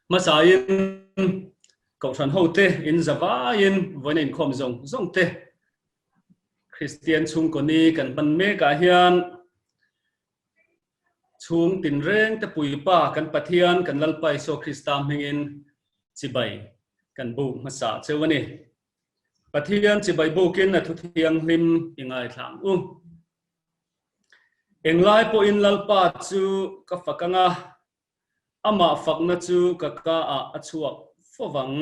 Masain cậu sản hậu tê in zava in với nền khom rong tê Christian chung có ni cần ban mê cả hiền chung tin reng te pui pa kan pathian kan lalpai so Christam hingin chibai kan bu masa chewani pathian chibai bukin na thu thiang lim ingai thlang englai po in lalpa chu ka fakanga ama fakna chu kaka a achuak fowang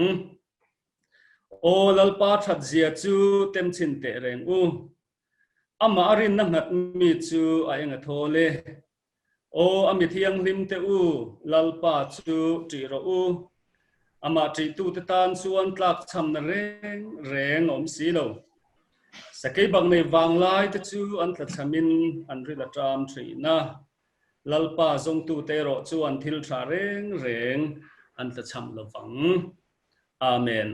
o lalpa that zia chu tem chin te reng ama arin na ngat mi chu a enga thole o ami thiang lim te lalpa chu tri ro ama tri tu te tan chuan tlak cham na reng om si lo sakai bang nei wang lai te chu an tla chamin an ri la tram thri na lalpa zong tu te ro chu an thil tha reng an tla cham lo wang amen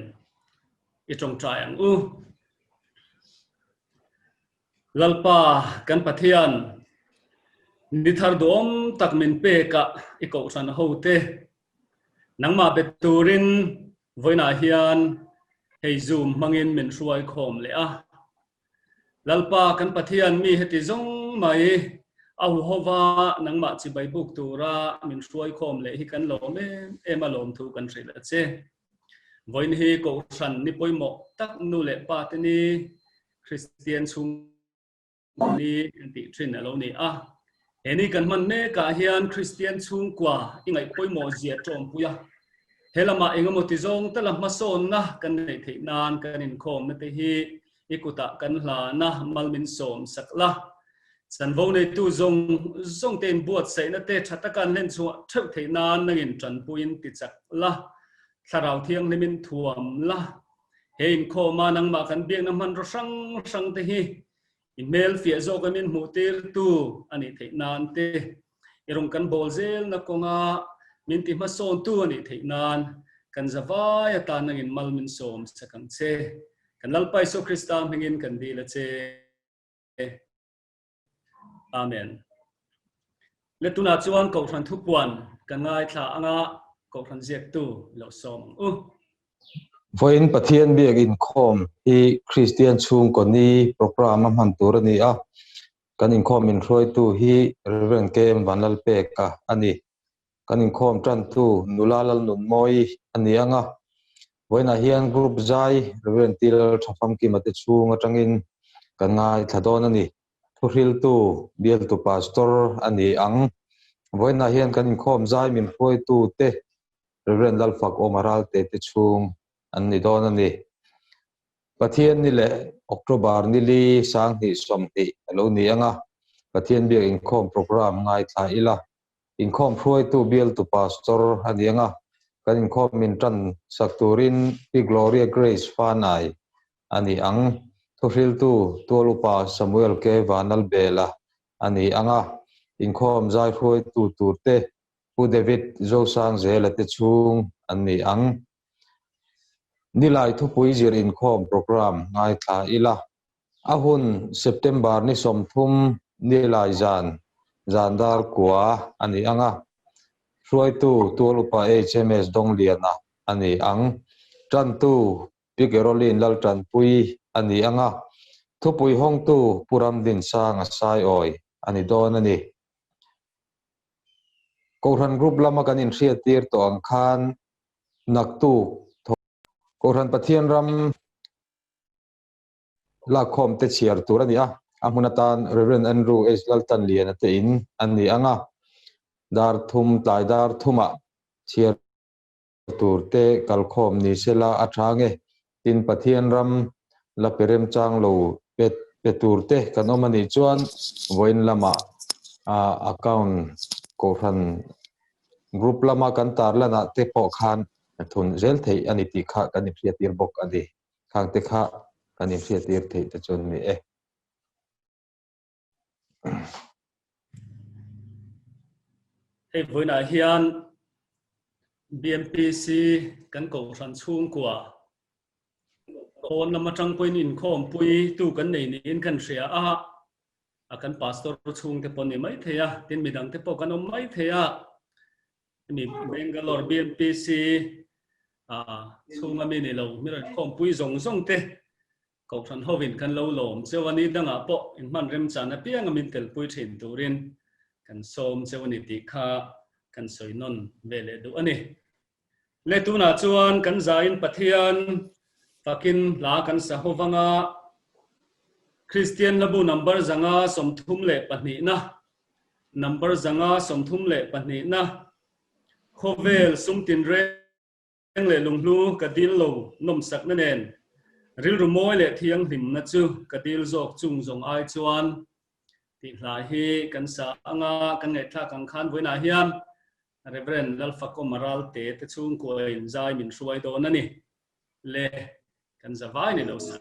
i trong trai ang lalpa kan pathian ni thar dom tak min pe ka i ko san ho te nangma beturin voina hian hei zoom mangin min hruai khom le a lalpa kan pathian mi heti zong mai au hova nangma chi bai buk tura min hruai khom le hi kan lom em alom thu kan thri la che voin hi ko san ni poimo tak nu le pa te ni Christian chung ni ti trin alo ni a eni kan man ne ka hian Christian chung kwa ingai poimo zia trom puya helama engomoti zong tala mason na kan nei thei nan kan in khom na te hi ikuta kan hla na malmin som sakla san vo nei tu zong ten buat sei na te thata kan len chu theu thei nan nangin tran puin ti chak la tharau thiang lemin thuam la hein khoma nang ma kan biang na man ro sang te hi email fia zo kan min mutir tu ani thei nan te irong kan bol zel na konga min ti ma son tu ani thei nan kan zawai ta nangin malmin som sakang che kan lalpai so Christam hingin kan di la che amen le tuna chuan ko than thu puan kan ngai thla anga ko than ziak tu lo som voin pathian biak Inkhawm i Christian chung ko ni program man tur ni a kan Inkhawm in Hruaitu hi Reverend kem Vanlalpeka ani kan Inkhawm Ṭantu nula Lalnunmawii ani anga voina hian group zai Reverend Ṭhafamkima te chung atangin kan ngai thladon ani Thuhriltu Bialtu pastor ani ang voina hian kan Inkhawm zai min Hruaitu te Reverend Lalfakawma Ralte te chung an ni don ani pathian ni le October ni li sang ni som ti alo ni anga pathian biak Inkhawm program ngai thla ila Inkhawm Hruaitu Bialtu pastor ani anga kan Inkhawm min tran sakturin pi Gloria Grace fanai ani ang Thuhriltu tualupa Samuel ke Vanlalpeka ani anga Inkhawm zai Hruaitu turte pu David zo sang zela te chung ani ang nilai thu pui zir Inkhawm program ngai thla ila ahun September ni somthum nilai zandar kwa ani anga Hruaitu tualupa HMS dongliana ani ang Ṭantu pikerolin lal tranpui ani anga thupui hong tu puram din sang sai oi ani don ani Koran group lama kan in tir to ang khan naktu Koran pathian ram la khom te chiar tur ani a amunatan Reverend Andrew H. Laltan lian te in ani anga dar thum tlai dar thuma chiar tur te kal khom ni sela athange tin pathian ram la perem chang lo petur te kanomani chuan voin lama account Koran group lama kan tar lana te po khan thun zel thei ani ti kha kan phriatir bok ani khang te kha kan phriatir thei ta chon ni hey với nãy hian BMPC kan ko san CHHUNGKAW kon lama tang point Inkhawm pui tu kan nei ni in kan ria a kan pastor chung te pon ni mai theya tin midang te po kan om mai theya mi Bangalore BMPC chhung ami ni lo mi ran khom pui zong te ko than hovin kan lo lom chewani danga po in man rem chana piang amin tel pui thin turin kan som chewani ti kha kan soinon vele du ani le tu na chuan kan zain pathian takin la kan sahovanga Christian labu number zanga somthum le pahni na number zanga somthum le pahni na khovel sumtin reng le lunglu kadil lo nom sak na nen ril rumoi le thiang hlim na chu kadil zok chung zong ai chuan ti hla hi kan sa anga kan ngai thla kan khan voina hian Reverend Lalfakawma Ralte te chung ko in zai min hruai do na ni le kan zawai ni lo sa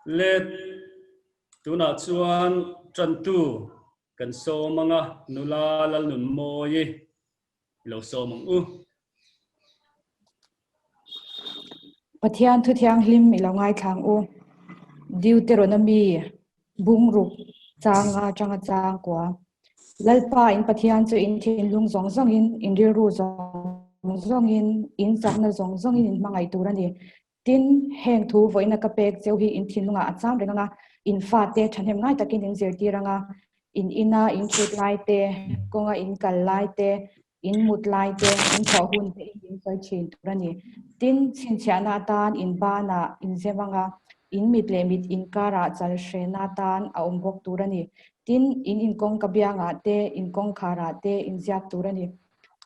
let tuna chuan Ṭantu kan so manga nula Lalnunmawii lo so mang Pathian thu thiang hlim ilongai thang u Deuteronomy bungruk changa changa chang kwa lalpa in pathian chu in thin lung zong zong in ru zong in chakna zong in mangai turani tin heng thu voina ka pek cheu hi in thin lunga acham renga in fa te thanem ngai takin in zerti ranga in ina in chut lai te konga in kal lai te in mut lai te in thohun te in soi chin turani tin chin chana tan in bana in zewanga in mit le mit in kara chal shrena tan a ombok turani tin in kong kabyanga te in kong khara te in ziak turani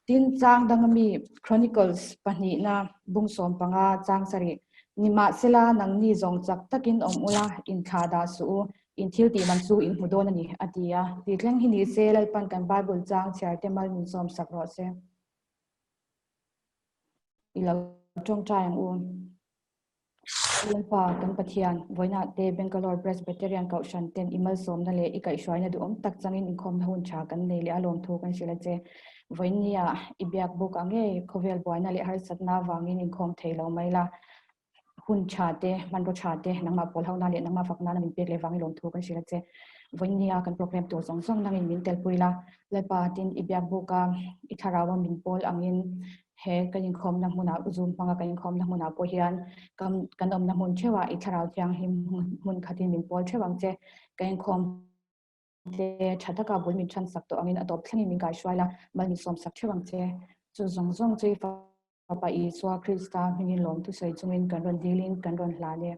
tin chang dangami chronicles pani na bungsom panga chang sari nima sela nangni zong chak takin omula in khada su in thilti mansu in hudonani atia ti tleng hini se lalpan kan bible chang char temal min som sakro se ila tong tayang Lalpa kan pathian voina te Bangalore Presbyterian Kaushan ten imal som na le ikai shwaina du tak changin inkhom na hun cha kan nei le alom thu kan sila che voinia ibyak buk ange khovel boina le har satna wangin inkhom theilo maila hun cha te manro cha te nangma pol hauna le nangma fakna na min pek le wangin lom thu kan sila che voinia kan program to song song nangin min tel puila lalpa tin ibyak buka itharawa min pol angin he kan inkhom na huna uzum panga kan inkhom na huna po hian kan om na mun chewa itharau thiang him mun khatin min pol thewang che kan inkhom te thataka bul min than sak to angin atop thlangin min kai shwaila mal ni som sak thewang che chu zong zong chei pa i swa krista min lom tu sei chungin kan ron dilin kan ron hla le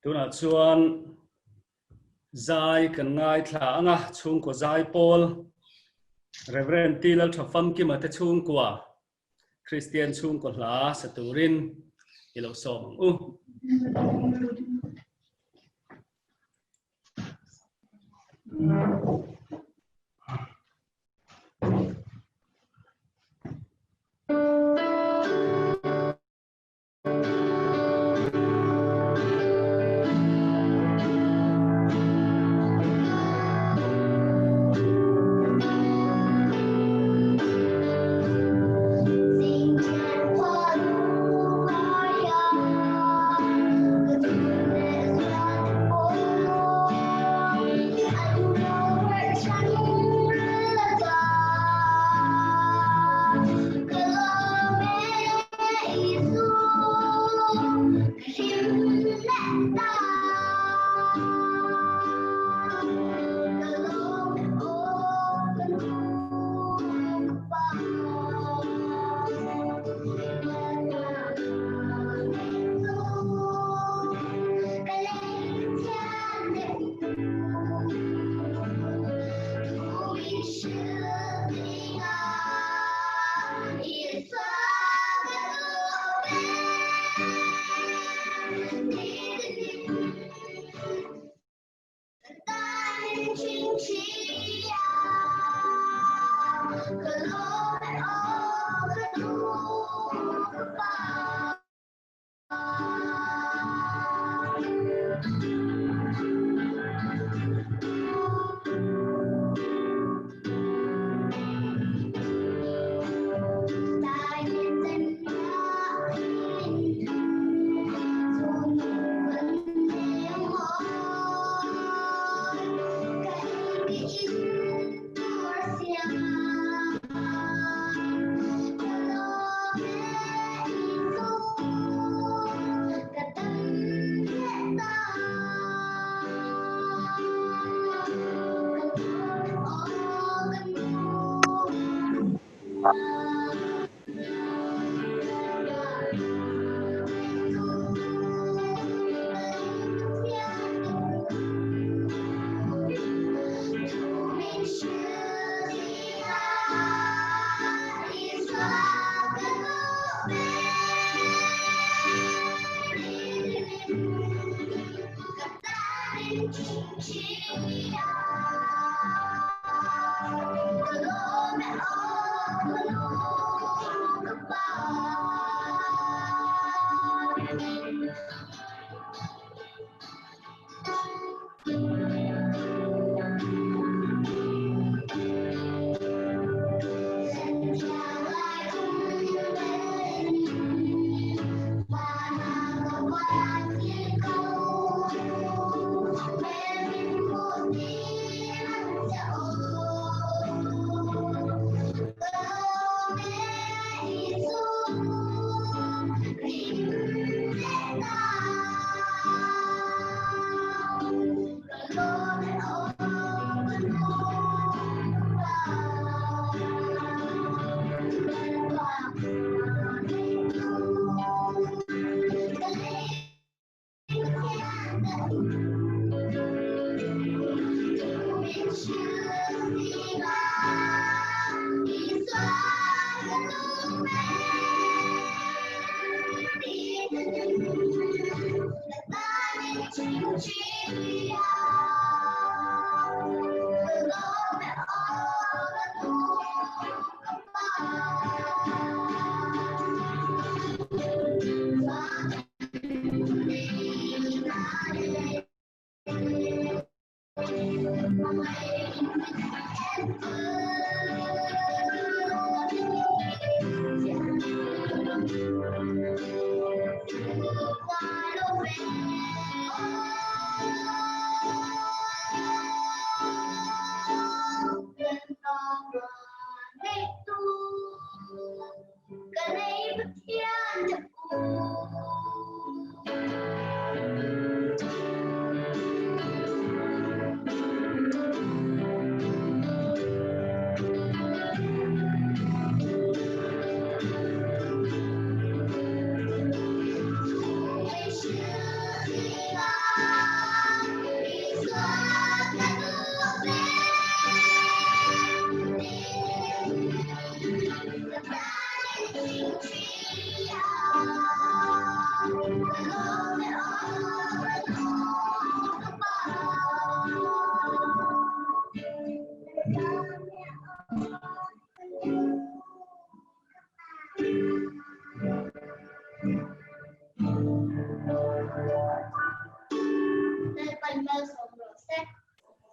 tuna chuan zai kan ngai thla anga chung ko zai pol Reverend Lalṭhafamkima te CHHUNGKAW CHRISTIAN chung ko hla saturin ilo som u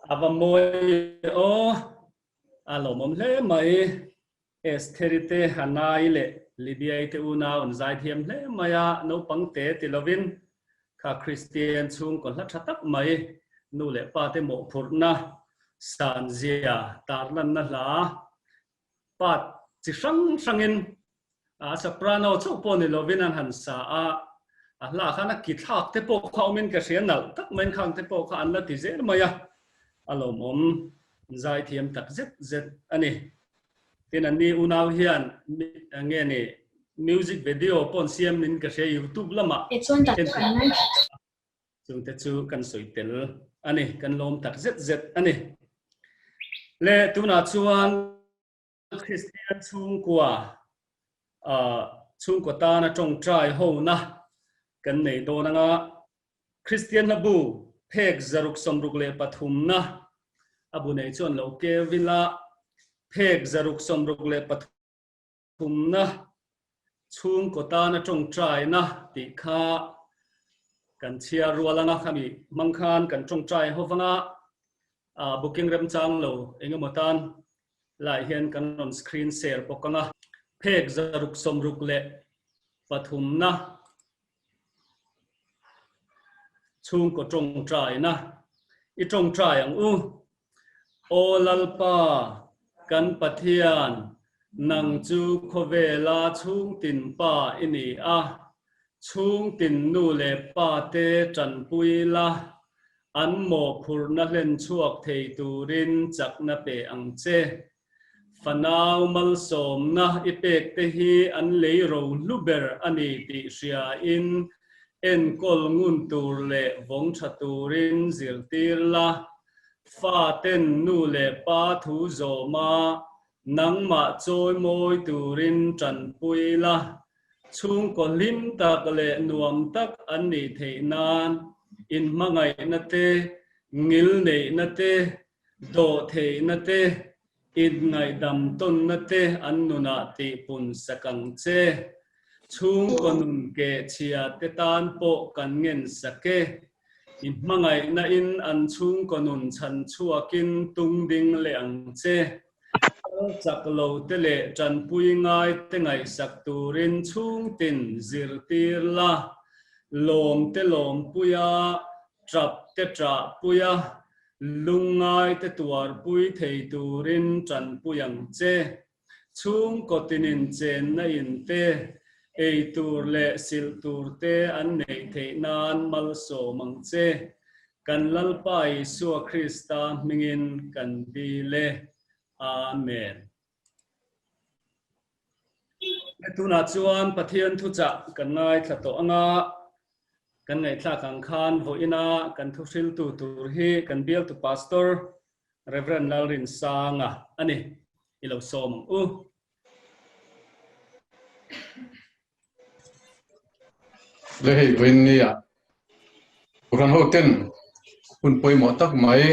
Avamoi o alomom le mai esterite hanai le Lydia te una on zai thiam le maya no pangte tilovin ka Christian chung kon Ṭhatak mai nu le pa te mo phurna san zia tarlan na la pat chi sang sangin a soprano chu poni lovin an han sa a la khana ki thak te po khaumin ka rianal tak men khang te po kha an la ti zer maya alomom zai thiam tak zet ani tin an ni unaw hian nge ni music video pon siam nin ka she YouTube lama chung te chu kan soitel ani kan lom tak zet ani le tuna chuan Christian chhungkwa ta na tong trai ho na kan nei do na nga Christian labu phek zaruk somruk le pathum na abu nei chon lo ke vila phek zaruk somruk le pathum na chhungkwa ta na tong trai na ti kha kan chia rualanga khami mangkhan kan tong trai ho wanga booking rem chang lo engamotan lai hian kan on screen share pokang phek zaruk somruk le pathum na chung ko trong trai na I trong trai ang o lalpa kan pathian nang chu khovela chung tin pa ini chung tin nu le pa te tran pui la an mo phur na len chuak thei turin chak na pe ang che Fanau mal som na ipek te hi an lei ro luber ani ti ria in en kol ngun tur le vong thaturin zir tir la fa ten nu le pa thu zo ma nang ma choi moi turin tran pui la chung ko lim tak le nuam tak an ni thei nan in mangai na te ngil nei na te do thei na te in ngai dam ton na te an nuna ti pun sakang che chung konun ke chia te tan po kan ngen sake in mangai na in an chung konun chan chuakin tung ding le ang che chak lo te le tran pui ngai te ngai sak turin chung tin zir tir la lom te lom puya trap te tra puya lungai te tuar pui thei turin tran puyang che chung kotinin chen na in te ei tur le sil tur te an nei thei nan mal so mang che kan lalpai suwa Krista mingin kan di le amen tuna chuan pathian thu cha kan ngai thlato anga kan ngai thla kang khan voina kan Thuhriltu tur hi kan Bialtu pastor Reverend Lalrinsanga ani ilo som Lehei voinia uran hoten un poi mo tak mai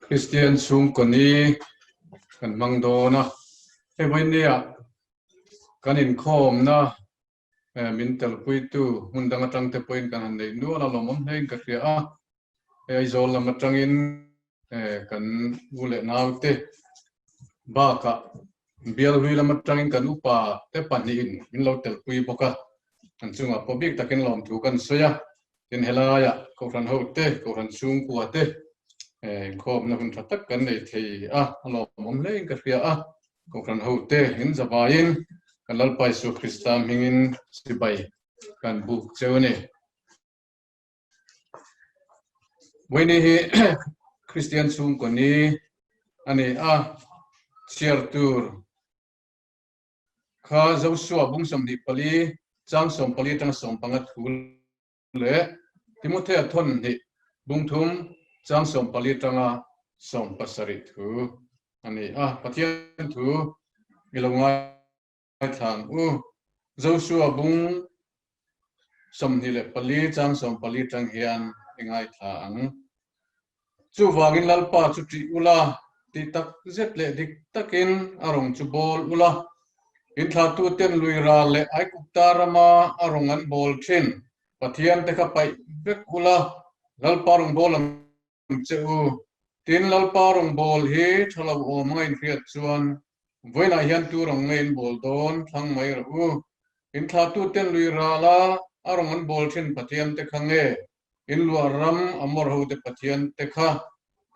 Christian chhungkoni kan mangdona he voinia kan Inkhawm na min tel Hruaitu mundang atang te point kan nei nu ala lomom hei ka ria ai zol lam atangin kan gule nau te ba ka bial hui lama tangin kan upa te panin in lo tel pui boka kan chunga pobik takin lom thu kan soya tin helaya ko ran ho te ko ran chung ku te khom na hun thatak kan nei thei a lom om lein ka ria a ko ran ho te hin zabain kan lalpai su kristam hingin sibai kan buk chewne Wini hi Christian chung ko ni ani a chiar tur kha zo suwa bung som di pali chang som pali tang som pangat thul le Timothy thon ni bung thum chang som pali tanga som pasari thu ani a pathian thu ilonga thang u zo suwa bung som ni le pali chang som pali tang hian ingai thang chu wangin lalpa chu ti ula ti tak zet le dik takin arong chu bol ula Inkhawm ten lui ra le ai kuktarama arong an bol thin pathian te kha pai bek ula lalparong bol am cheu tin lalparong bol hi thalo o mai riat chuan voina hian tu rong ngein bol don thang mai ru Inkhawm ten lui ra la arong an bol thin pathian te kha nge in lua ram amor ho te pathian te kha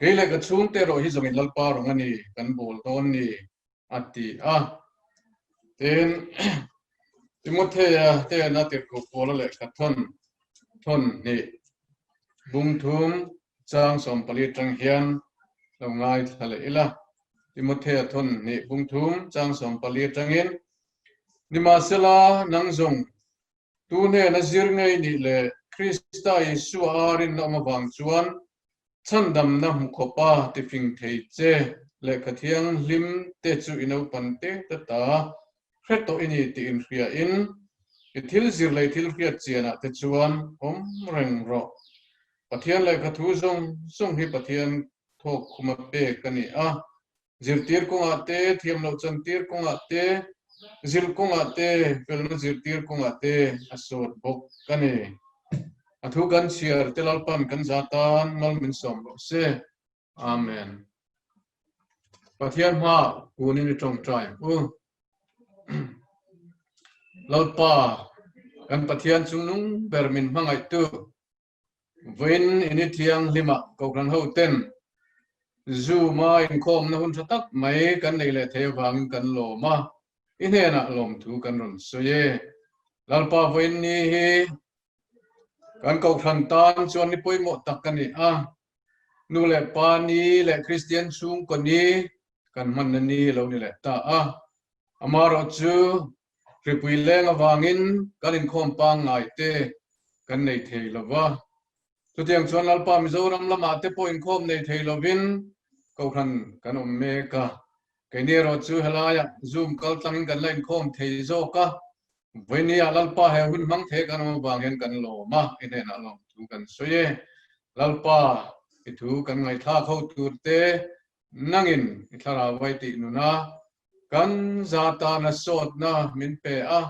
keile ka chung te ro hi zong in lalparong ani kan bol don ni ati a Then Timothy te na te ko pola le ka thon ni bung thum chang som pali tang hian lo ngai thale ila Timothy thon ni bung thum chang som pali tangin ni ma sela nang zong tu ne na zir ngai ni le Krista Yesu arin na ma bang chuan chandam na mu khopa ti phing thei che le kathiang lim te chu inau pan te ta Hreto ini ti in ria in ithil zir lei thil ria chiana te chuan reng ro pathian le ka thu zong hi pathian thok khuma pe kani a zir tir konga te thiam lo chan tir konga te zil konga te pelna zir tir konga te asot bok kani athu kan chiar telal pam kan zatan mal min som se amen pathian ma kunin tong trai Lalpa kan pathian chungnung bermin mangai tu Win ini thiang lima ko kan ho ten zu ma Inkhawm na hun thatak mai kan nei le the wang kan lo ma inena lom thu kan ron so ye lalpa win ni hi kan ko than tan chuan ni poimo tak kan ni a nu le pa ni le Christian chung ko ni kan man ni lo ni le ta a amaro chu Ripui leng awangin kan Inkhawm pa ngai te kan nei thei lova tu tiang chuan lalpa mizoram lama te po Inkhawm nei thei lovin ko kan me ka kaini ro chu helaya zoom kal tangin kan la Inkhawm thei zo ka voinia lalpa he hun mang the kan awangin kan lo ma inen a lo tu kan soye lalpa I thu kan ngai tha khau tur te nangin ithara vai ti nuna kan zata na sot na min pe a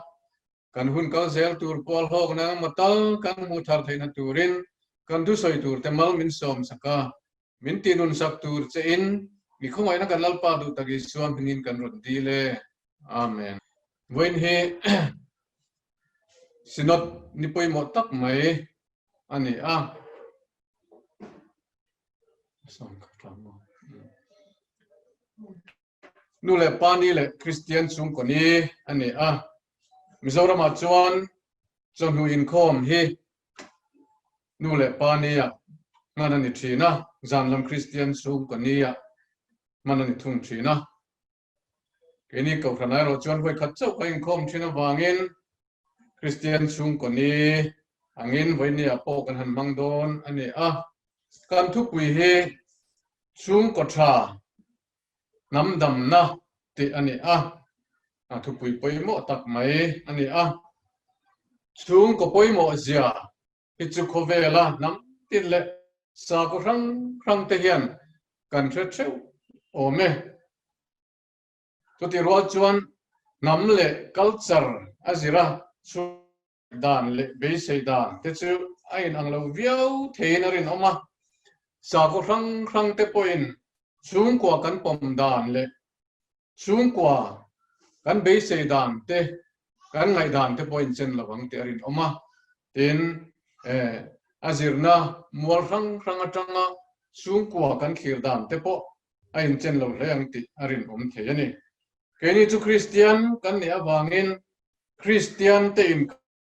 kan hun kal zel tur pol hok na matal kan mu thar theina turin kan du soi tur te mal min som saka min tinun sak tur che in mi khomai na kan lalpa du tagi suam hingin kan ron dile amen when he sinot ni poi mo tak mai ani a som ka nu le pani le Christian chung ko ni ani a mizoram a chuan chonu Inkhawm hi nu le pani ya manani thina zanlam Christian chung ko ni ya manani thung thina keni ko khanai ro chuan hoi khat chau ka Inkhawm thina wangin Christian chung ko ni angin voini a po kan han mangdon ani a kan thu pui he chung ko tha nam dam na ti ani a thu pui poimo tak mai ani a chung ko poimo zia ichu khovela nam tin le sa ko rang te hian kan theu ome to ti ro chuan nam le culture azira chu dan le be sei dan te chu ain ang lo viau thein arin oma sa ko rang te point chung kwa kan pom dan le chung kwa kan be se dan te kan ngai dan te point chen lawang te arin oma tin azirna mual rang atanga chung kwa kan khir dan te po ain chen lo leang ti arin the yani keni chu Christian kan ne awangin Christian te in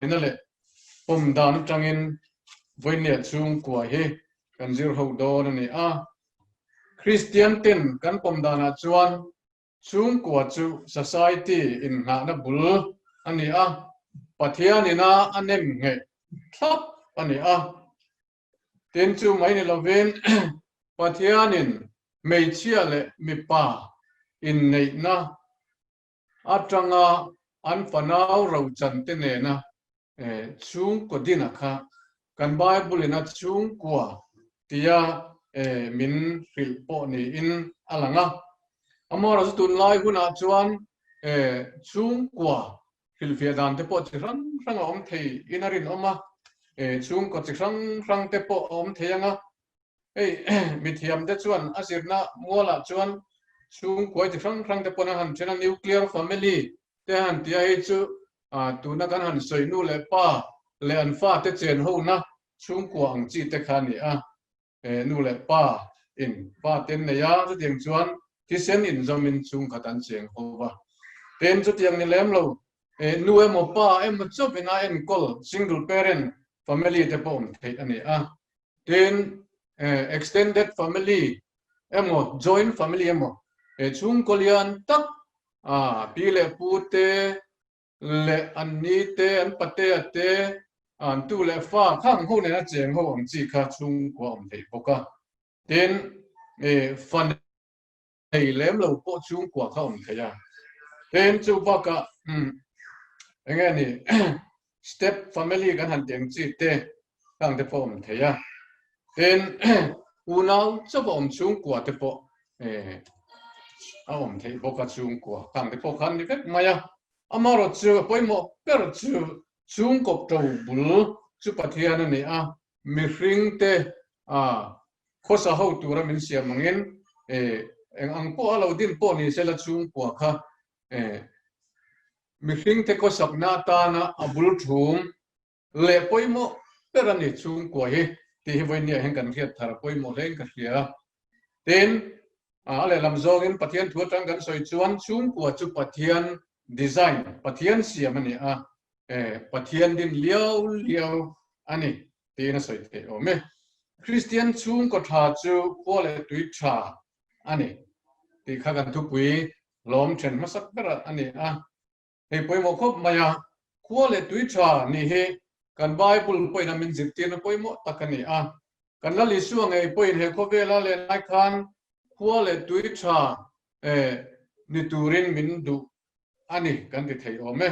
inale pom dan tangin voine chung kwa he kan zir ho do ni a Christian ten kan pom dana chuan chung kwa chu society in na na bul ani a pathianina anem nge thap ani a ten chu mai ni loven pathianin mei chia le mi pa in nei na atanga an fanau ro chan te ne na chung ko dina kha kan bible ina chung kwa tia min fil po ni in alanga amora tun lai huna chuan chung kwa fil fiadan te po chi rang om thei inarin oma chung ko chi rang te po om theianga mi thiam te chuan asirna mola chuan chung kwa chi rang te po na han chena nuclear family te han tia hi chu tu na kan han soi nu le pa le an fa te chen ho na chung kwa ang chi te khani a nu le pa in pa ten ne ya chu tiang chuan ki sen in zomin chung khatan cheng ho ba ten chu tiang ni lem lo nu emo pa em chop ina en kol single parent family te pom thei ani a ten extended family emo joint family emo chung kolian tak pi le pu te le an ni te an pate ate an tu le fa khang ho ne na cheng ho ang chi kha chung ko om thei poka ten fan thei lem lo po chung ko kha om thei ya ten chu baka enge ni step family kan han teng chi te kang te po om thei ya ten unau cho om chung ko te po om thei poka chung ko kang te po khan ni vet maya amaro chu poimo per chu chung kop to bul chu pathian ni a mi hring te khosa ho tura min sia mangin eng ang po alo din po ni sela chung kwa kha mi hring te khosak na ta na abul thum le poimo per ani chung kwa he ti voi ni heng kan khiat thar poimo leng ka hria ten ale lam zogin pathian thu tang kan soi chuan chung kwa chu pathian design pathian siam ani a pathian din liao ani tena soi te ome Christian chung ko tha chu pole tui tha ani ti kha kan thu pui lom chen masak bera ani a he poimo khop maya pole tui tha ni he kan bible poina min jip tin poimo takani a kan la li suang ei poin he kho vela le nai khan pole tui tha ni turin min du ani kan ti thei ome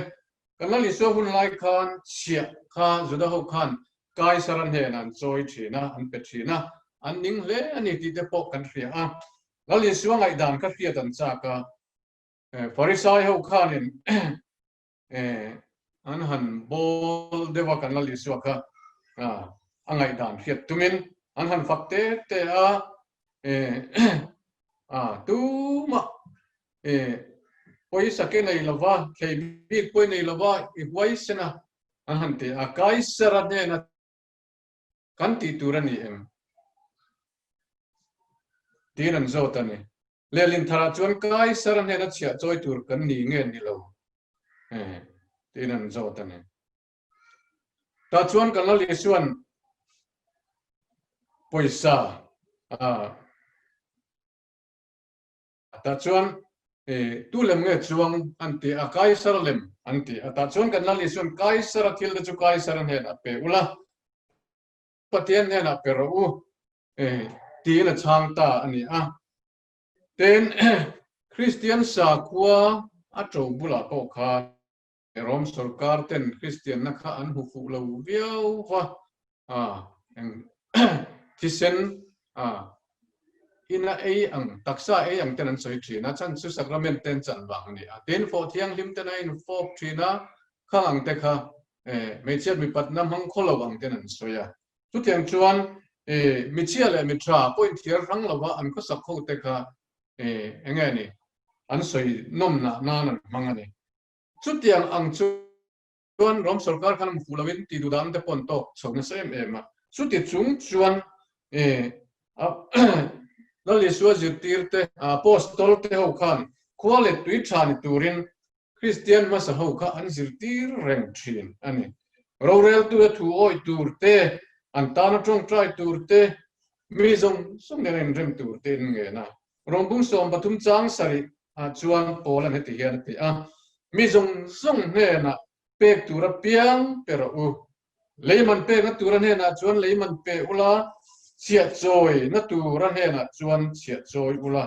kan la li so hun lai khan chia kha juda ho khan kai saran he nan choi thina an pe thina an ning le ani ti te po kan hria a la li suang ai dan ka hria dan cha ka farisai ho khan in an han bol dewa kan la li suang ka angai dan hriat tumin an han fakte te tu ma poi sake nei lova kei bi poi nei lova I wai sena an hante a kai sara ne na kan ti turani em tinan zotani lelin thara chuan kai sara ne na chia choi tur kan ni nge ni lo tinan zotani ta chuan kan la li chuan poisa ta chuan tu lem nge chuang anti a kai sar lem anti ata chuan kan la li chuan kai sar thil de chu kai sar he na pe ula pathian he na pe ro u ti na chang ta ani a ten Christian sa khua a to bula po kha rom sarkar ten Christian na kha an hu fu lo viau wa eng tisen ina ang taksa ang tenan soi thina chan chu sacrament ten chan wang ni a ten fo thiang lim ten in fo thina kha ang te kha me chet mi pat nam hang kholo wang tenan soya tu tiang chuan mi chia le mi tra point thiar rang lawa an ko sak ho te kha enge ni an soi nom na nan mangani chutiang ang chuan rom sarkar khan fulawin ti du dan te pon to chhong sem ema chuti chung chuan lali suwa zirtirte apostol te ho khan khwale tui than turin Christian masa ho kha an zirtir reng thin ani rorel tu thu oi turte an tana trong trai turte mi zong song ne rem turte nge na rombung som pathum chang sari chuan polan heti hian ti mi zong song ne na pek tura piang pero u leiman pe na tura ne na chuan leiman pe ula chia choi na tura ne na chuan chia choi ula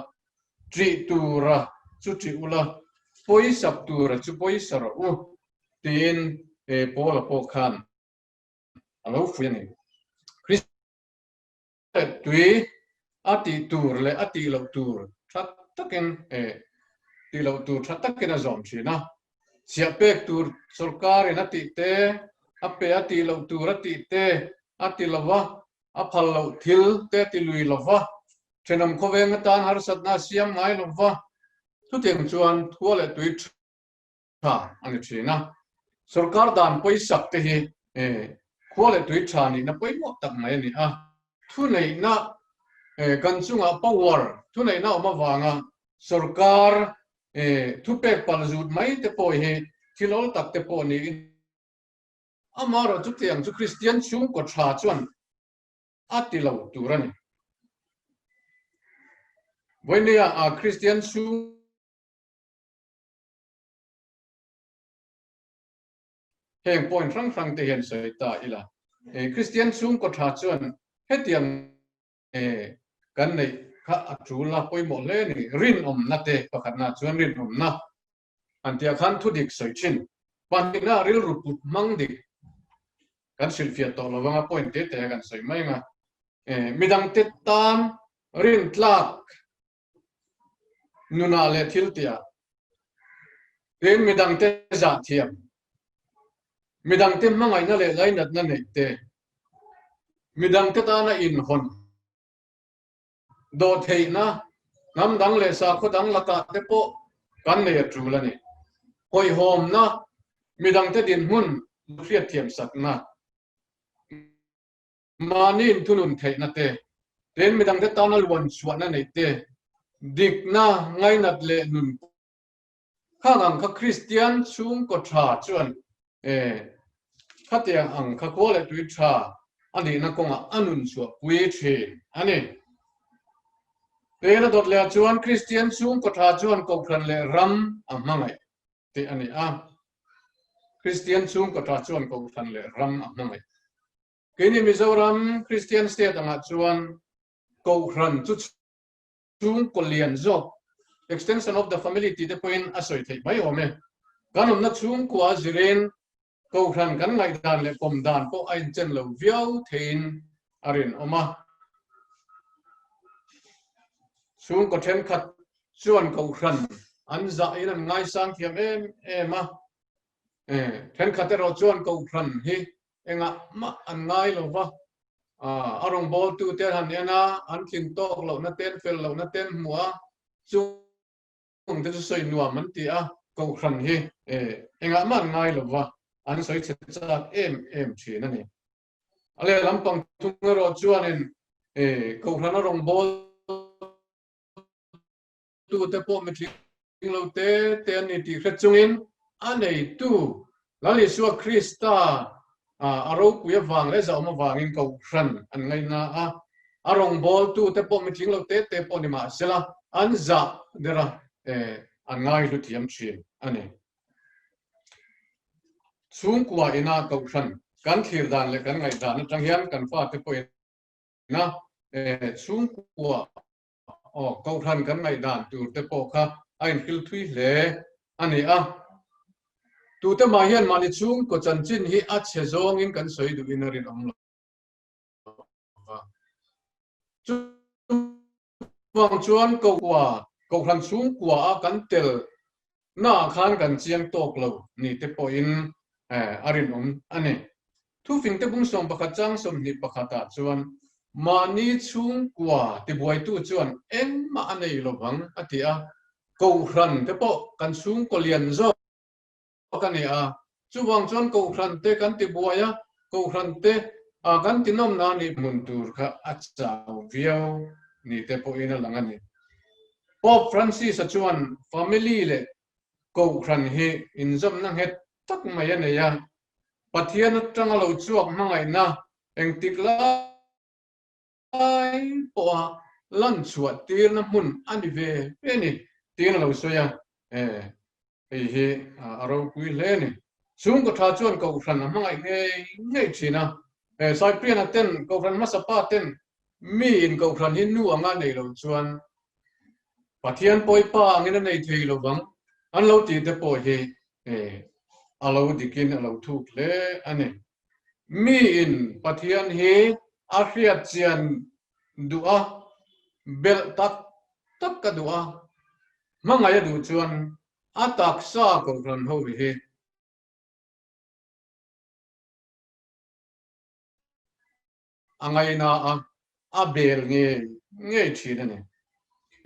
tri tura chu tri ula poi sap tura chu poi sara u tin pola po khan alo fuani Chris tui ati tur le ati lo tur that taken ti lo tur that taken azom china sia pek tur sarkar en ati te ape ati lo tur ati te ati lawa aphal lo thil te ti lui lawa thenam khoweng tan har satna siam ngai lawa tu teng chuan thuale tui tha ani china sarkar dan poisak te hi khwale tui tha ni na poi mo tak mai ni thu nei na kan chunga power thu nei na ma wanga sarkar thu pek pal zut mai te poi he thilol tak te po ni amara chu tiang chu Christian chung ko tha chuan ati lo turani voinia Christian chung heng point rang te hen sai ta ila Christian chung ko tha chuan hetiang kan nei kha atula poi mo le ni rin na te pakhat na chuan rin na antia khan thu dik soi chin panina ril ruput mang dik kan silfia to lo wanga point te kan soi mai nga midang te tan rin tlak nuna le thiltia ten midang te za thiam midang te mangai na le lai nat na nei te midang te ta na in hon do thei na nam dang le sa kho dang lata te po kan ne tru la ni hoi hom na midang te din hun khriat thiam sak na manin thunun thei na te ten midang te ta na luan suan na nei te dik na ngai nat le nun khang kha Christian chung ko tha chuan khatiang ang kha ko le tui tha ani na konga anun chu pui the ani Pena dot le chuan Christian chung ko tha chuan ko khran le ram amangai te ani Christian chung ko tha chuan ko khran le ram amangai kini Mizoram Christian state anga chuan ko khran chu chung ko lian zo extension of the family ti te point asoi thei mai ome kanum na chung ko aziren ko khran kan ngai dan le pom dan po ain chen lo viau thein arin oma chung ko then khat chuan ko khran an za in an ngai sang thiam ema then khat ro chuan ko khran hi enga ma an ngai lo wa arong bol tu te han ena an thin tok lo na ten fel lo na ten mua chung te soi nuam man ti ko khran hi enga ma ngai lo wa an soi chet chat em thi na ni ale lampang thung ro chuan en ko khran arong bol tu te po me thing lo te ni ti khat chungin anei tu lali suwa Krista aro kuya wang le za ma wangin ko khran an ngai na arong bol tu te po me thing lo te po ni ma sela an za dera an ngai lu thiam chin ani chung kwa ina ko khran kan thir dan le kan ngai dan tang hian kan fa te po na chung kwa ko khran kan ngai dan tu te po kha ain khil thui le ani tu te ma hian mani chung ko chan chin hi che zong in kan soi du inarin om lo wang chuan ko khran chung kwa kan tel na khan kan chiang tok lo ni te po in arin om ani thu fing te bung som pakhat chang som ni pakhata chuan mà ni chung qua thì buổi tu chuan em mà này lo vắng thì cầu khẩn thế bộ căn chung có liền do cái này chú vang chuan cầu khẩn thế căn thì buổi cầu khẩn thế căn thì nom na ni mun tur kha achau viau ni te po ina langan ni Pope Francis chuan family le cầu khẩn he in zom nang het tak mai ne ya pathian atang lo chuak mangai na eng tikla ai po lan chuat tir na mun ani ve ni tin lo so ya he aro kui le ni chung ko tha chuan ko khran na mangai nge china sai prian aten ko khran masapa ten mi in ko khran hin nu anga nei lo chuan pathian poi pa ngena nei thei lo bang an lo ti te po he alo dikin alo thuk le ani mi in pathian he Akhriat cian doa bel tak ka doa mangaya du chuan atak sa ko ran ho he angai na a bel nge chi ne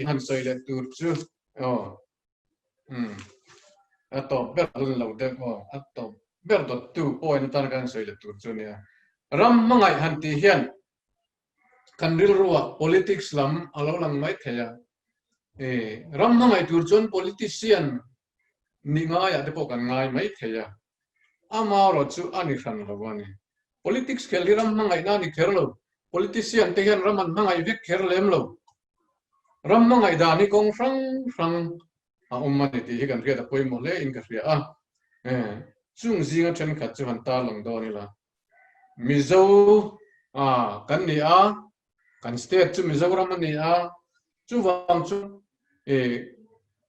han soi le tur chu ato ber lo de ko ato ber do tu point tan kan soi le tur chu ne ram mangai han ti hian kan ril ruwa politics lam alo lang mai thaya ram mangai tur chon politician ni nga ya te po kan ngai mai thaya ama ro chu ani khan lo wani politics khel ram mangai na ni kherlo politician te hian raman mangai vek kherlem lo ram mangai da ni kong frang umma ni ti kan ria da poi mo le in ka ria chung zinga chen khat chu han ta long do ni la mizo kan ni kan state chu Mizoram ani chu wang chu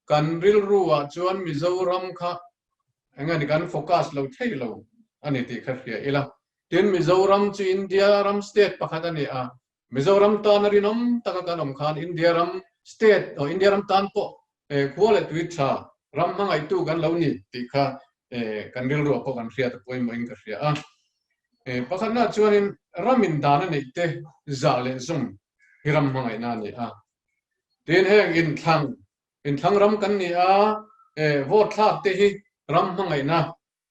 kan ril ruwa chuan Mizoram kha angani kan focus lo thei lo ani ti khria ila tin Mizoram chu India ram state pakhat ani Mizoram tan rinom taka kanom khan India ram state o India ram tan po quality twicha ram mangai tu kan lo ni ti kha kan ril ruwa po kan khria ta poi mo in ka khria pakhat na chuanin ramin dana nei te zale zum hiram mangai na ni tin heng in thang ram kan ni vote thak te hi ram mangai na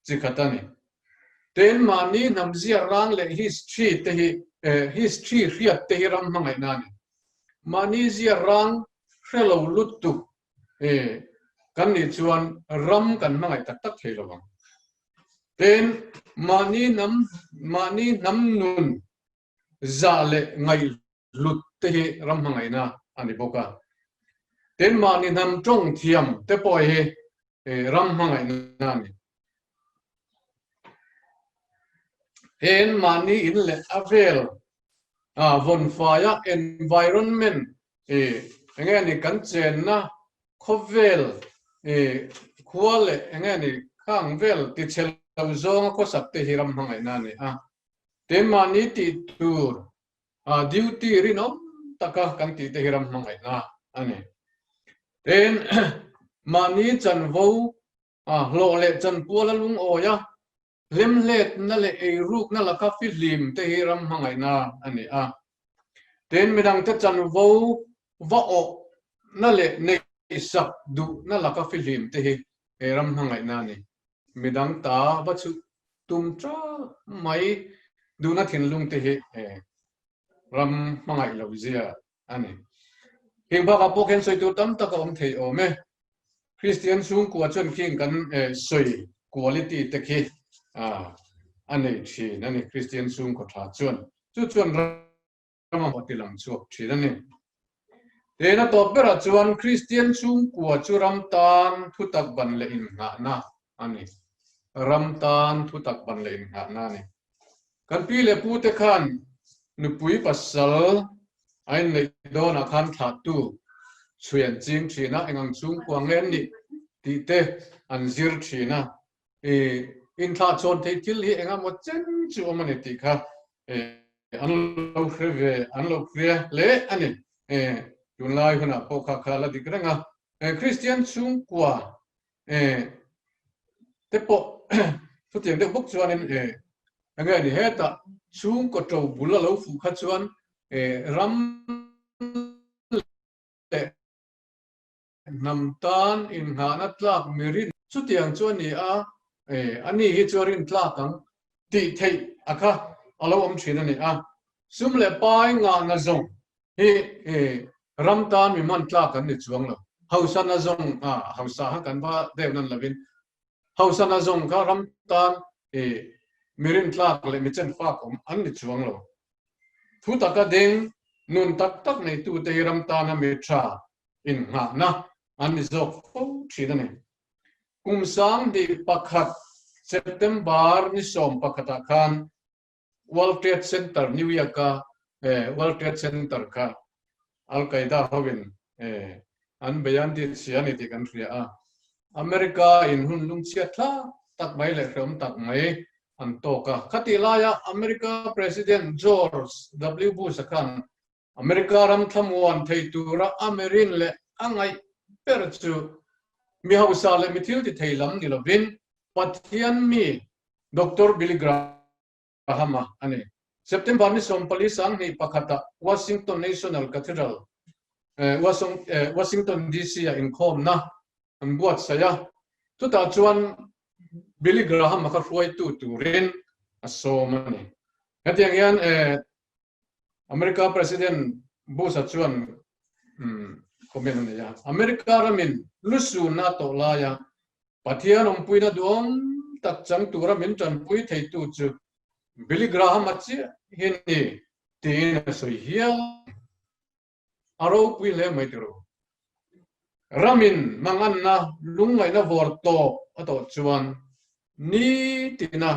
chi khatani tin mani namzia rang le history te hi history riat te hi ram mangai na ni mani zia rang hello lutu kan ni chuan ram kan mangai tak tak thei lawang ten mani nam nun zale ngai lut te ram hangai na ani boka ten mani nam tong thiam te poi he ram hangai na ni ten mani in le avel von fire environment nge ni kan chen na khovel khwale nge ni khang vel ti chel zong ko sak te hiram hangai na ni te mani ti tur duty rinom taka kan ti te hiram hangai na ani ten mani chan vo lo le chan pula lung oya lem let na le e ruk na la ka filim te hiram hangai na ani ten midang te chan vo va o na le ne sak du na la ka filim te hiram hangai na ni midang ta bachu tum tra mai du na thin lung te hi ram mangai lo zia ani hing ba ka poken soi tu tam ta ka om thei o me Christian sung kwa chon king kan soi quality te khi ani chi nani Christian sung ko tha chuan ram hotilam chu chi nani te na to bera chuan Christian sung kwa churam tan thu tak ban le in na ani ram tan thu tak ban le in na ni kan pi le pu te khan nu pui pasal ai nei do na khan tha tu chuan ching thina engang chung kwang len ni ti te an zir thina in tha chon thei thil hi engam mo chen chu mani ti kha an lo khre an lo khre le ani tun lai huna po kha la dikranga Christian chung kwa te po thu tiang de buk chuan in angai ni heta chung ko to bula lo fu kha chuan ram le nam tan in nga na tlak mirin chu tiang chuan ni a ani hi chuarin tlak ang ti thei akha alo om thina ni a sum le pai nga na zong hi ram tan mi man tlak kan ni chuang lo hausa na zong hausa ha kan ba dev nan lavin hausa na zong ka ram tan mirin tlak le mi chen fa kom an ni chuang lo thu taka ding nun tak tak nei tu te ram tan na mi tha in nga na an ni zok fo thina ni kum sang di pakhat September ni som pakhata khan World Trade Center New York ka World Trade Center ka Al Qaeda hawin an bayan di siani ti kan ria America in hun lung chia tha tak mai le rom tak mai an to ka khati la ya America President George W Bush khan America ram thamwan thei tura Amerin le angai per chu mi hausa le mi thil ti theilam ni lovin pathian mi Dr. Billy Graham ane September ni som palisang ni pakhata Washington National Cathedral Washington DC Inkhawm na an buat saya tu ta chuan Billy Graham ka Hruaitu turin asomani hatiang yan America President Bush chuan comment ne ya America ramin lusu na to la ya pathian om puina duom tak chang tura min chan pui thei tu chu Billy Graham achi hin ni tin so hial aro pui le mai tro ramin mangan na lungai na vorto ato chuan ni tina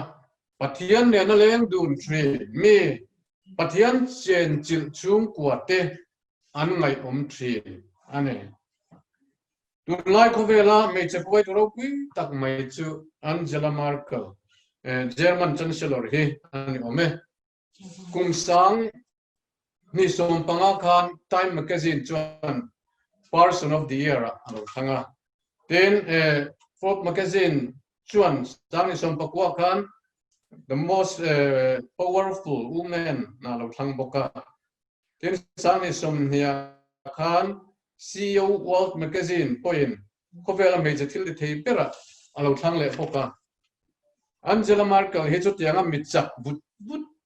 pathian ne na leng dun thri mi pathian chen chil chung kuate an ngai om thri ane tunlai khovela me chepoi tro pui tak mai chu Angela Merkel German Chancellor hi ani ome kum sang ni som panga khan Time Magazine chuan Person of the Year alo thanga then Forbes Magazine chuan sang ni som pakwa khan the most powerful woman na lo thang boka then sang ni som nia khan CEO World Magazine point khovela me je thil thei pera alo thang le boka Angela Merkel he chut yang mitchak but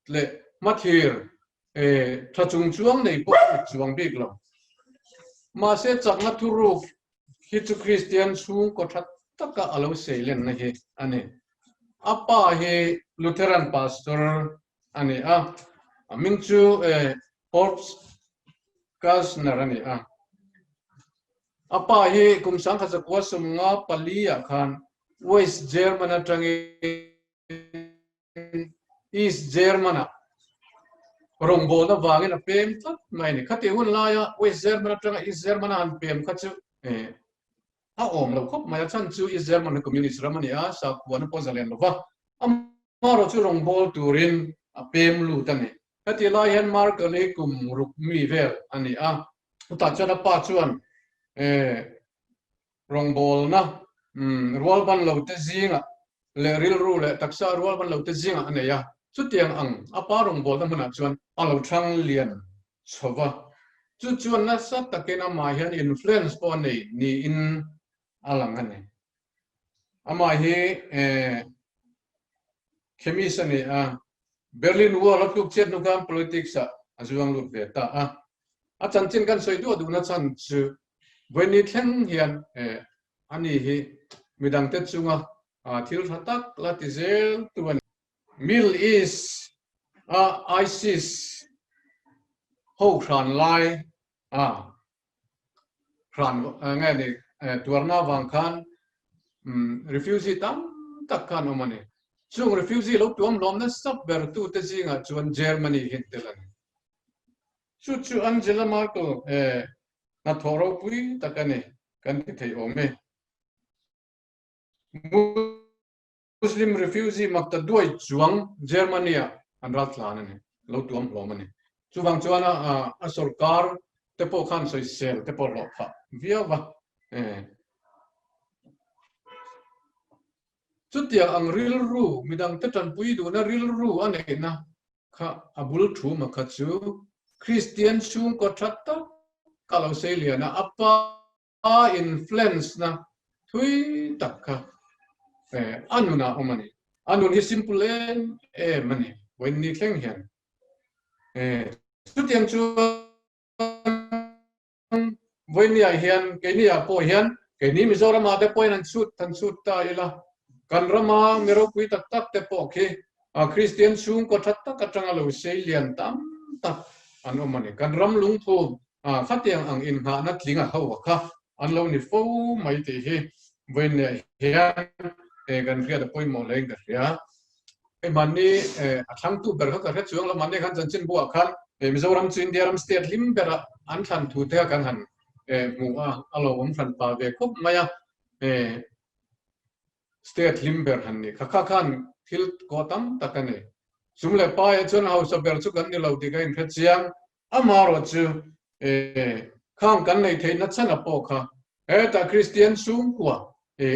le mathir thachung chuang nei po chuang big lo ma se chakna thuru hi chu Christian chung ko that taka alo seilen na he ane apa he Lutheran pastor ane min chu Forbes Kasner ane apa he kum sang kha kwa sum nga palia khan West German atrangi East German rongbo na wangin a pem tat mai ni khati hun la ya West German atanga East German an pem khachu om lo khop mai chan chu East German communist ramani a sa kuan pozalen lo wa amaro chu rongbo turin a pem lu tani khati la yan mark le kum ruk mi vel ani ta chana pa chuan rongbol na rual ban lo te zinga le ril ru le taksa rual ban lo te zinga ane ya chu tiang ang apa rongbol na huna chuan alo thang lian chowa chu chuan na sa takena ma hian influence po nei ni in alang ane ama hi chemis ane Berlin Wall of Tuk Chet Nukam Politics azuang lut ve ta chan chin kan soi du na chan chu when it hang hian ani hi midang te chunga thil thatak latizel tuan Middle East ISIS ho khan lai khan ngai ni tuarna wang khan refugee tam tak khan omani chung refugee lo tuam lom na sab ber tu te jinga chuan Germany hin telan chu Angela Merkel na thoro pui takane kan ti thei ome Muslim refugee makta duai chuang Germany an ratlan ne lo tuam lomani chuwang chuana a sarkar te po khan soi sel te po lo pha via wa chutia ang ril ru midang te tan pui du na ril ru ane na kha abul thu ma kha chu Christian chung ko thatta kalau selia na apa influence na thui takka anuna omani anun hi simple mani when ni thleng hian chu tiang chu when ni hian ke ni a po hian ke ni Mizoram ma te point an shoot ta ila kan rama mero pui tak te po ke Christian chung ko thatta ka tanga lo selian tam tak an omani kan ram lung thu khatiang ang in ha na tlinga ho kha an lo ni fo mai te hi when hian kan ria da poi mo leng da ria mani Ṭantu ber ka ka chuang la mani kan chan chin bu khan Mizoram chu India ram state lim bera an than thu te kan han mu alo om than pa ve khop maya state lim ber han ni kha khan thil ko tam takane sumle pa e chon house ber chu kan ni lo ti ka in kha chiang amaro chu khang kan nei thei na chana po kha ta Christian sum kwa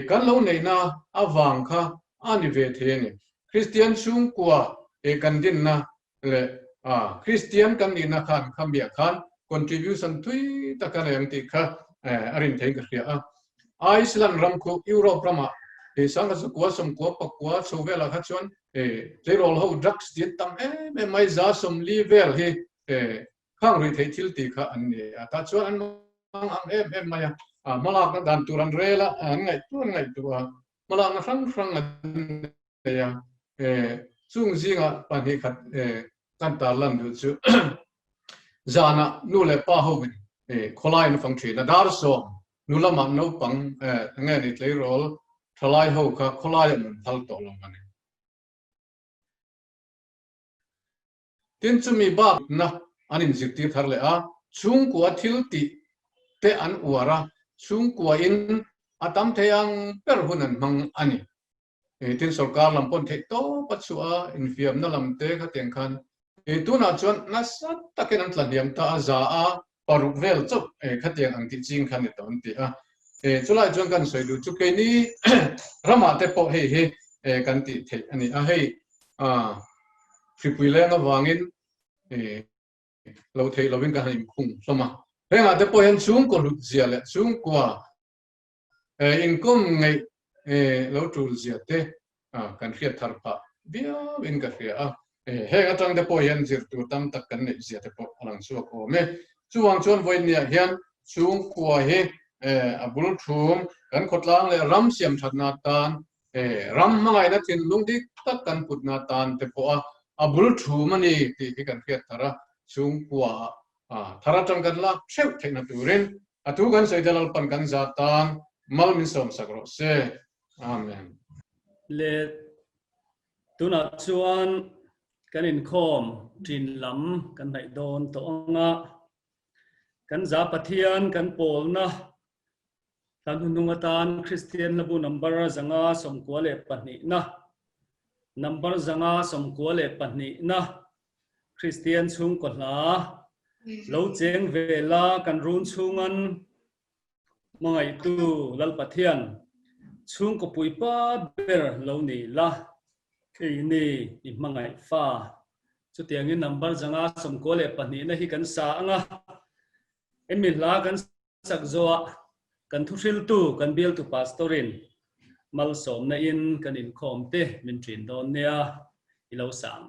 kan lo nei na awang kha ani ve the ni Christian sum kwa kan din na le Christian kan ni na khan khambia khan contribution thui takana yang ti kha arin thei ka ria Iceland ram khu Europe rama sanga su kwa som kwa pa kwa so vela kha chon they roll ho drugs din tam mai za som level he khang ri thei thil ti kha an ni ta chuan an mang maya malak na dan turan rela ngai tu malak na sang ya chung zinga pa ni khat kan ta lan du chu zana nu le pa ho kholai na fang thi na dar so nu lama no pang ngai ni tlei rol thalai ho kha kholai an thal to lo mani tin chu mi ba na anin zikti thar le chung kwa thil ti te an uara chung kwa in atam theyang per hunan mang ani tin sarkar lampon the to pachua in fiam na lamte kha teng khan tu na chuan na sat taken an tlandiam ta za paruk vel chop kha teng ang ti ching khan to an ti chulai chuan kan soi du chu ke ni rama te po he kan ti the ani hei phipui leng awangin lo thei lovin ka haim khung soma henga te po hen chung ko lut zia le chung kwa Inkhawm ngai lo tul zia te kan khiat thar pa bia in ka ria henga tang te po hen zir tu tam tak kan nei zia te po alang chu ko me chuang chuan voi nia hian chung kwa he abul thum kan khotlang le ram siam thatna tan ram mangai na thin lung dik tak kan putna tan te po abul thum ani ti kan khiat thara chung kwa thara tang kan la theu theina turin atu kan soidalal pan kan zatan mal min som sakro se amen le tuna chuan kan Inkhawm trin lam kan nai don to anga kan za pathian kan pol na Lalnunmawii Christian labu number zanga somkwa le pahni na number zanga somkwa le pahni na Christian chung ko la lo cheng vela kan run chungan mangai tu lal pathian chung ko puipa ber lo ni la ke ni i mangai fa chu tiangin number zanga somkwa le pahni na hi kan sa anga emil la kan sak zoa kan Thuhriltu kan Bialtu pastorin mal som na in kan Inkhawm te min trin don nia ilo sang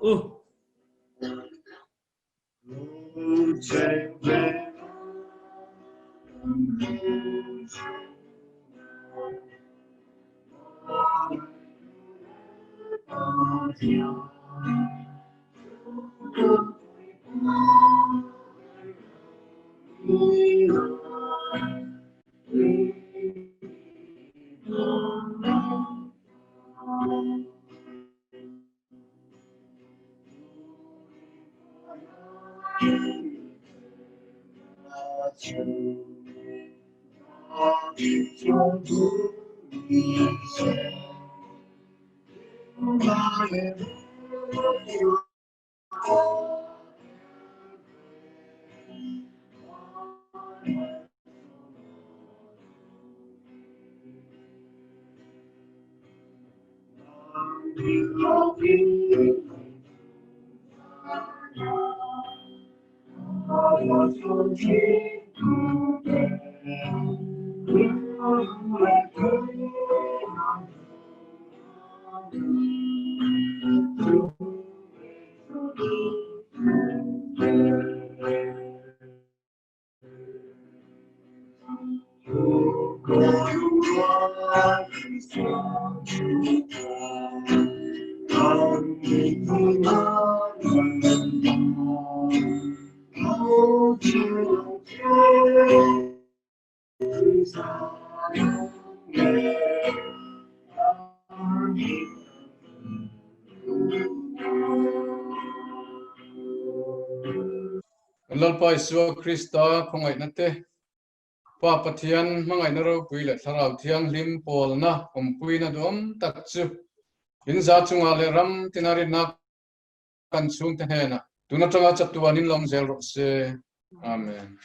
Lalpa Iswa Krista Khongai Nate Pa Pathian Mangai Naro Pui Le Tharau Thiang Lim Pol Na Pui Na Dom Takchu In Za Chunga Le Ram Tinari Na Kan Chung Tehena Tunatanga Chatuanin Long Zel Se Amen